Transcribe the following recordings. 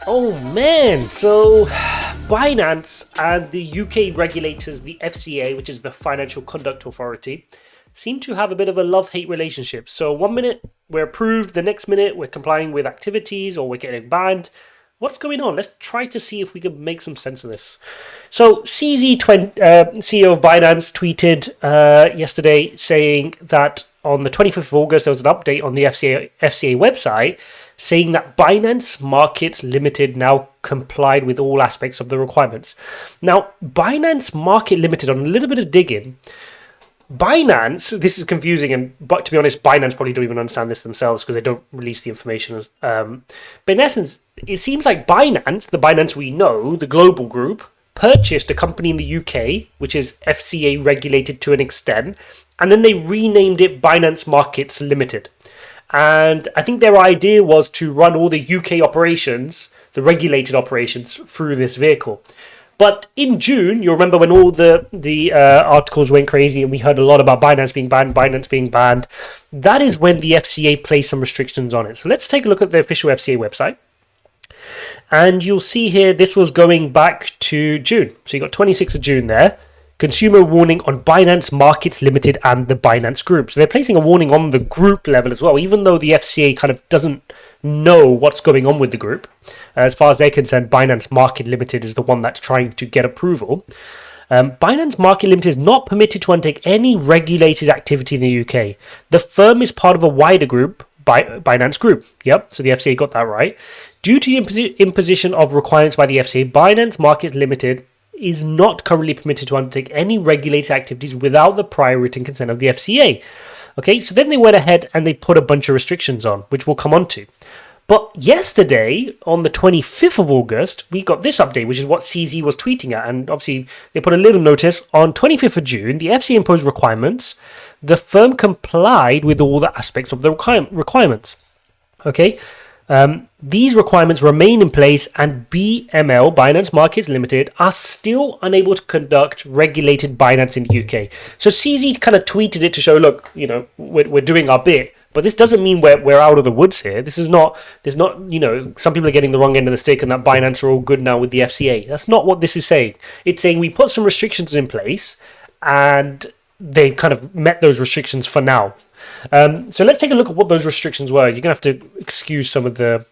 Oh man, so Binance and the UK regulators, the FCA, which is the Financial Conduct Authority, seem to have a bit of a love-hate relationship. So one minute we're approved, the next minute we're complying with activities or we're getting banned. What's going on? Let's try to see if we can make some sense of this. So CEO of Binance tweeted yesterday saying that on the 25th of August there was an update on the FCA website saying that Binance Markets Limited now complied with all aspects of the requirements. Now, Binance Market Limited, on a little bit of digging, Binance, this is confusing, but to be honest, Binance probably don't even understand this themselves because they don't release the information. But in essence, it seems like Binance, the Binance we know, the global group, purchased a company in the UK, which is FCA regulated to an extent, and then they renamed it Binance Markets Limited. And I think their idea was to run all the UK operations, the regulated operations, through this vehicle. But in June, you remember when all the articles went crazy and we heard a lot about Binance being banned. That is when the FCA placed some restrictions on it. So let's take a look at the official FCA website. And you'll see here, this was going back to June. So you got 26th of June there. Consumer warning on Binance Markets Limited and the Binance Group. So they're placing a warning on the group level as well, even though the FCA kind of doesn't know what's going on with the group. As far as they're concerned, Binance Market Limited is the one that's trying to get approval. Binance Market Limited is not permitted to undertake any regulated activity in the UK. The firm is part of a wider group, Binance Group. Yep, so the FCA got that right. Due to the imposition of requirements by the FCA, Binance Market Limited is not currently permitted to undertake any regulated activities without the prior written consent of the FCA. Okay, so then they went ahead and they put a bunch of restrictions on, which we'll come on to. But yesterday, on the 25th of August, we got this update, which is what CZ was tweeting at. And obviously, they put a little notice. On 25th of June, the FCA imposed requirements. The firm complied with all the aspects of the requirements. Okay, these requirements remain in place, and BML, Binance Markets Limited, are still unable to conduct regulated Binance in the UK. So CZ kind of tweeted it to show, look, you know, we're doing our bit, but this doesn't mean we're out of the woods here. There's not, you know, some people are getting the wrong end of the stick and that Binance are all good now with the FCA. That's not what this is saying. It's saying we put some restrictions in place and they've kind of met those restrictions for now. So let's take a look at what those restrictions were. You're going to have to excuse some of the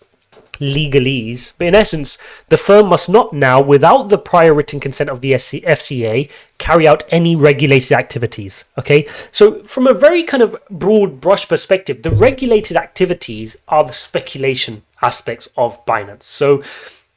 legalese, but in essence, the firm must not now, without the prior written consent of the FCA, carry out any regulated activities. Okay, so from a very kind of broad brush perspective, the regulated activities are the speculation aspects of Binance. So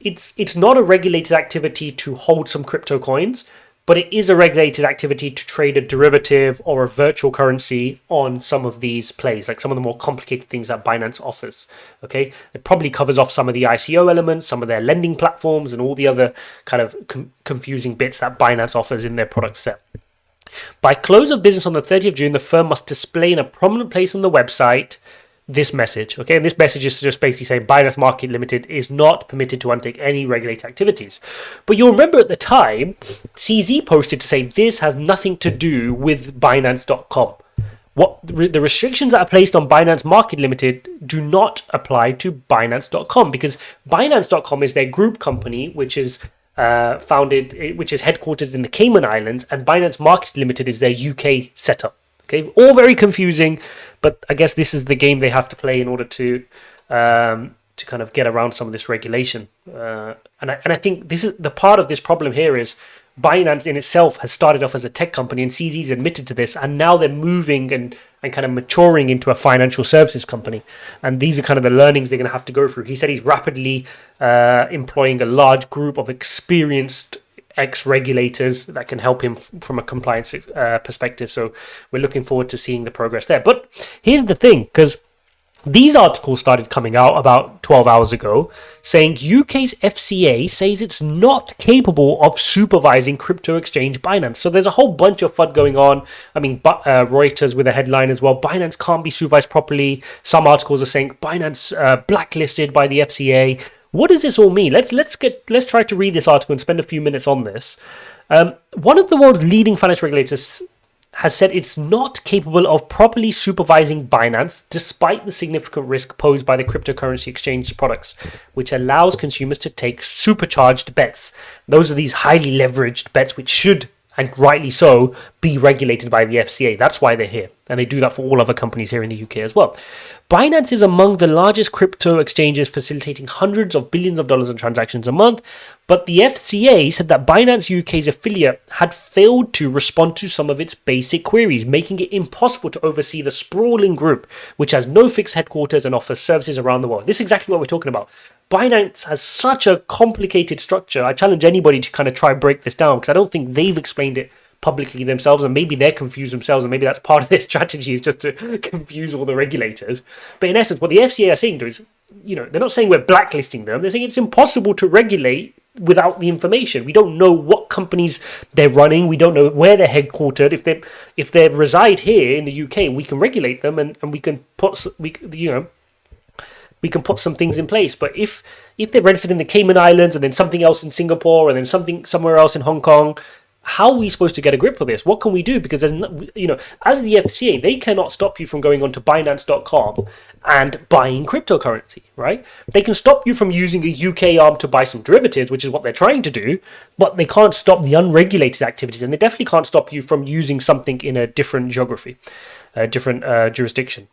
it's not a regulated activity to hold some crypto coins, but it is a regulated activity to trade a derivative or a virtual currency on some of these plays, like some of the more complicated things that Binance offers. Okay, it probably covers off some of the ICO elements, some of their lending platforms, and all the other kind of confusing bits that Binance offers in their product set. By close of business on the 30th of June, the firm must display in a prominent place on the website this message. Okay, and this message is just basically saying Binance Market Limited is not permitted to undertake any regulated activities. But you'll remember at the time, CZ posted to say this has nothing to do with Binance.com. What the restrictions that are placed on Binance Market Limited do not apply to Binance.com, because Binance.com is their group company, which is which is headquartered in the Cayman Islands, and Binance Markets Limited is their UK setup. Okay, all very confusing, but I guess this is the game they have to play in order to kind of get around some of this regulation. And I think this is the part of this problem here is Binance in itself has started off as a tech company, and CZ's admitted to this, and now they're moving and kind of maturing into a financial services company. And these are kind of the learnings they're going to have to go through. He said he's rapidly employing a large group of experienced ex-regulators that can help him from a compliance perspective. So we're looking forward to seeing the progress there. But here's the thing, because these articles started coming out about 12 hours ago saying UK's FCA says it's not capable of supervising crypto exchange Binance. So there's a whole bunch of FUD going on. I mean, Reuters with a headline as well, Binance can't be supervised properly. Some articles are saying Binance blacklisted by the FCA. What does this all mean? Let's try to read this article and spend a few minutes on this. One of the world's leading financial regulators has said it's not capable of properly supervising Binance despite the significant risk posed by the cryptocurrency exchange products, which allows consumers to take supercharged bets. Those are these highly leveraged bets which should, and rightly so, be regulated by the FCA. That's why they're here. And they do that for all other companies here in the UK as well. Binance is among the largest crypto exchanges, facilitating hundreds of billions of dollars in transactions a month. But the FCA said that Binance UK's affiliate had failed to respond to some of its basic queries, making it impossible to oversee the sprawling group, which has no fixed headquarters and offers services around the world. This is exactly what we're talking about. Binance has such a complicated structure. I challenge anybody to kind of try and break this down, because I don't think they've explained it publicly themselves, and maybe they're confused themselves, and maybe that's part of their strategy, is just to confuse all the regulators. But in essence, what the FCA are saying is, they're not saying we're blacklisting them. They're saying it's impossible to regulate without the information. We don't know what companies they're running. We don't know where they're headquartered. If they reside here in the UK, we can regulate them, and we can put some things in place. But if they're registered in the Cayman Islands and then something else in Singapore and then something somewhere else in Hong Kong, how are we supposed to get a grip of this? What can we do? Because there's as the FCA, they cannot stop you from going onto Binance.com and buying cryptocurrency, right? They can stop you from using a UK arm to buy some derivatives, which is what they're trying to do, but they can't stop the unregulated activities, and they definitely can't stop you from using something in a different geography, a different jurisdiction.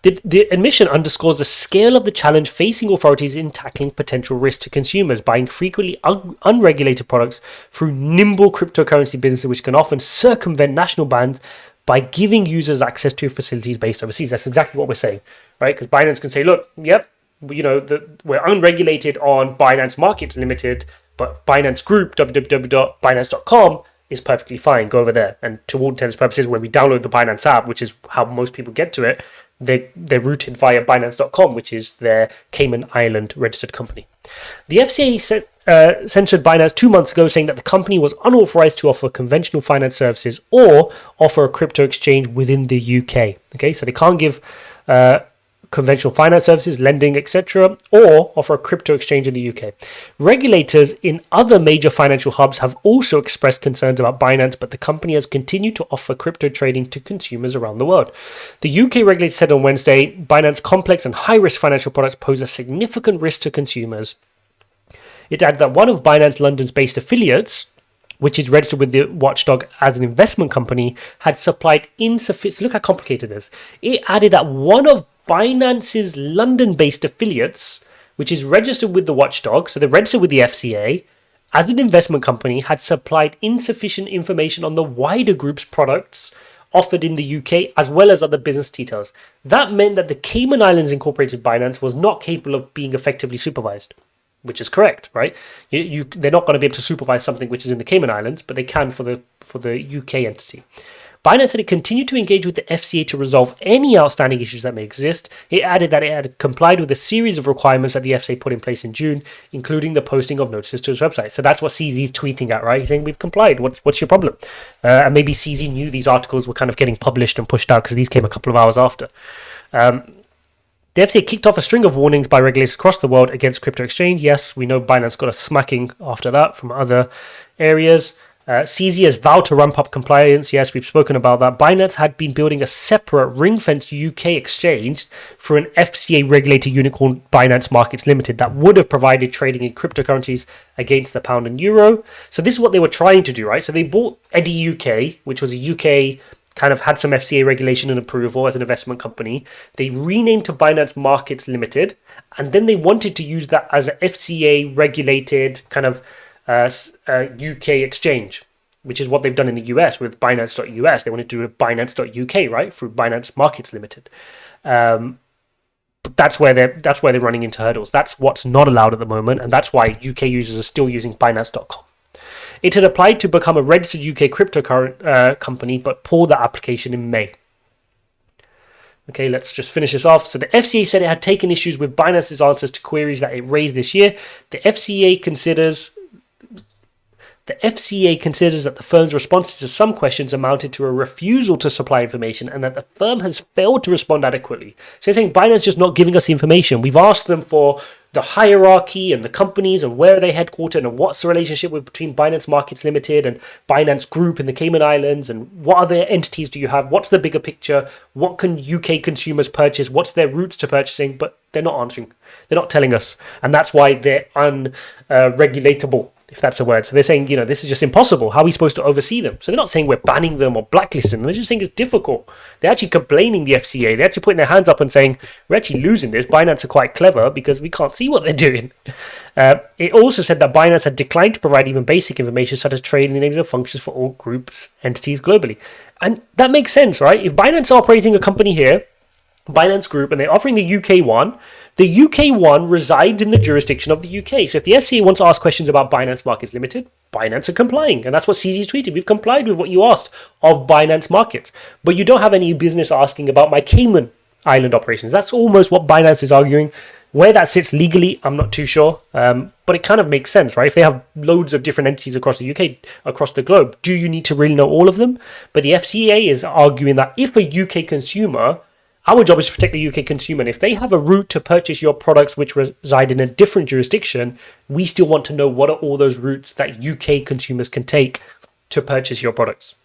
The admission underscores the scale of the challenge facing authorities in tackling potential risk to consumers buying frequently unregulated products through nimble cryptocurrency businesses, which can often circumvent national bans by giving users access to facilities based overseas. That's exactly what we're saying, right? Because Binance can say, look, yep, we're unregulated on Binance Markets Limited, but Binance Group, www.binance.com, is perfectly fine. Go over there. And to all intents and purposes, when we download the Binance app, which is how most people get to it, they're routed via Binance.com, which is their Cayman Island registered company. The FCA censored Binance 2 months ago, saying that the company was unauthorized to offer conventional finance services or offer a crypto exchange within the UK. Okay, so they can't give conventional finance services, lending, etc., or offer a crypto exchange in the UK. Regulators in other major financial hubs have also expressed concerns about Binance, but the company has continued to offer crypto trading to consumers around the world. The UK regulator said on Wednesday, Binance complex and high-risk financial products pose a significant risk to consumers. It added that one of Binance London's based affiliates, which is registered with the watchdog as an investment company, had supplied insufficient... Look how complicated this is. It added that one of Binance's London-based affiliates, which is registered with the watchdog, so they're registered with the FCA, as an investment company, had supplied insufficient information on the wider group's products offered in the UK, as well as other business details. That meant that the Cayman Islands Incorporated Binance was not capable of being effectively supervised, which is correct, right? They're not going to be able to supervise something which is in the Cayman Islands, but they can for the UK entity. Binance said it continued to engage with the FCA to resolve any outstanding issues that may exist. It added that it had complied with a series of requirements that the FCA put in place in June, including the posting of notices to its website. So that's what CZ's tweeting at, right? He's saying, we've complied. What's your problem? And maybe CZ knew these articles were kind of getting published and pushed out because these came a couple of hours after. The FCA kicked off a string of warnings by regulators across the world against crypto exchange. Yes, we know Binance got a smacking after that from other areas. CZ has vowed to ramp up compliance. Yes, we've spoken about that. Binance had been building a separate ring-fenced UK exchange for an FCA-regulated unit called Binance Markets Limited that would have provided trading in cryptocurrencies against the pound and euro. So this is what they were trying to do, right? So they bought Eddy UK, which was a UK, kind of had some FCA regulation and approval as an investment company. They renamed to Binance Markets Limited, and then they wanted to use that as an FCA-regulated kind of UK exchange, which is what they've done in the US with Binance.US. They wanted to do a Binance.UK, right, through Binance Markets Limited. But that's where they're running into hurdles. That's what's not allowed at the moment, and that's why UK users are still using Binance.com. It had applied to become a registered UK cryptocurrency company, but pulled that application in May. Okay, let's just finish this off. So the FCA said it had taken issues with Binance's answers to queries that it raised this year. The FCA considers The FCA considers that the firm's responses to some questions amounted to a refusal to supply information and that the firm has failed to respond adequately. So they're saying Binance just not giving us the information. We've asked them for the hierarchy and the companies and where are they headquartered and what's the relationship between Binance Markets Limited and Binance Group in the Cayman Islands and what other entities do you have? What's the bigger picture? What can UK consumers purchase? What's their routes to purchasing? But they're not answering. They're not telling us. And that's why they're unregulatable, if that's a word. So they're saying, this is just impossible. How are we supposed to oversee them? So they're not saying we're banning them or blacklisting them. They're just saying it's difficult. They're actually complaining the FCA. They're actually putting their hands up and saying, we're actually losing this. Binance are quite clever because we can't see what they're doing. It also said that Binance had declined to provide even basic information such as trading names and functions for all groups, entities globally. And that makes sense, right? If Binance are operating a company here, Binance Group, and they're offering the UK one, the UK one resides in the jurisdiction of the UK. So if the FCA wants to ask questions about Binance Markets Limited, Binance are complying. And that's what CZ tweeted. We've complied with what you asked of Binance Markets. But you don't have any business asking about my Cayman Island operations. That's almost what Binance is arguing. Where that sits legally, I'm not too sure. But it kind of makes sense, right? If they have loads of different entities across the UK, across the globe, do you need to really know all of them? But the FCA is arguing that if a UK consumer, our job is to protect the UK consumer. And if they have a route to purchase your products which reside in a different jurisdiction, we still want to know what are all those routes that UK consumers can take to purchase your products.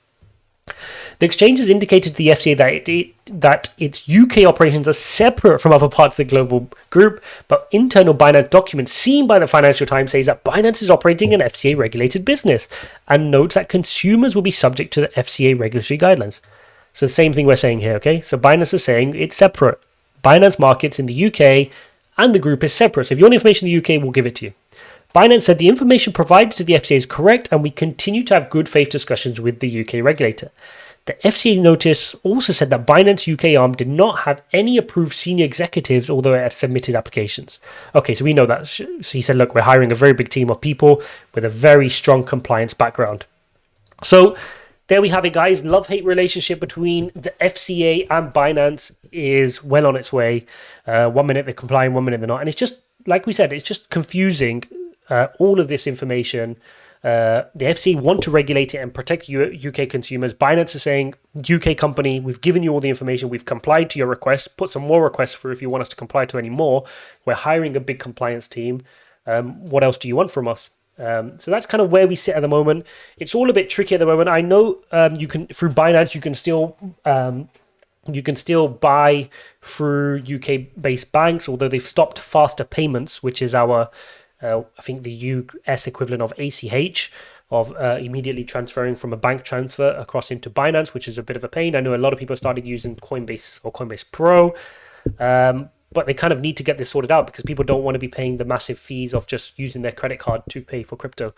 The exchange has indicated to the FCA that its UK operations are separate from other parts of the global group, but internal Binance documents seen by the Financial Times says that Binance is operating an FCA-regulated business and notes that consumers will be subject to the FCA regulatory guidelines. So the same thing we're saying here, okay? So Binance is saying it's separate. Binance Markets in the UK and the group is separate. So if you want information in the UK, we'll give it to you. Binance said the information provided to the FCA is correct and we continue to have good faith discussions with the UK regulator. The FCA notice also said that Binance UK arm did not have any approved senior executives, although it had submitted applications. Okay, so we know that. So he said, look, we're hiring a very big team of people with a very strong compliance background. So there we have it, guys. Love-hate relationship between the FCA and Binance is well on its way. 1 minute they're complying, 1 minute they're not. And it's just, like we said, it's just confusing all of this information. The FCA want to regulate it and protect UK consumers. Binance is saying, UK company, we've given you all the information. We've complied to your requests. Put some more requests through if you want us to comply to any more. We're hiring a big compliance team. What else do you want from us? So that's kind of where we sit at the moment. It's all a bit tricky at the moment. I know you can, through Binance, you can still buy through UK-based banks, although they've stopped faster payments, which is our, I think the US equivalent of ACH, of immediately transferring from a bank transfer across into Binance, which is a bit of a pain. I know a lot of people started using Coinbase or Coinbase Pro. But they kind of need to get this sorted out because people don't want to be paying the massive fees of just using their credit card to pay for crypto.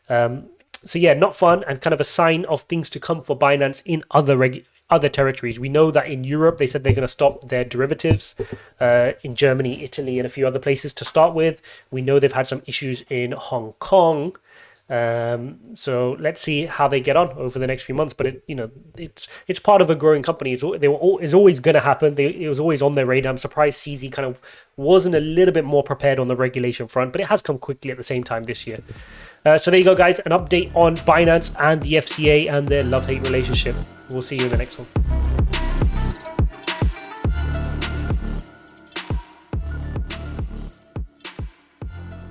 So yeah, not fun and kind of a sign of things to come for Binance in other territories. We know that in Europe, they said they're going to stop their derivatives in Germany, Italy, and a few other places to start with. We know they've had some issues in Hong Kong. So let's see how they get on over the next few months. But it's part of a growing company. It's always going to happen. It was always on their radar. I'm surprised CZ kind of wasn't a little bit more prepared on the regulation front, but it has come quickly at the same time this year. So there you go, guys. An update on Binance and the FCA and their love-hate relationship. We'll see you in the next one.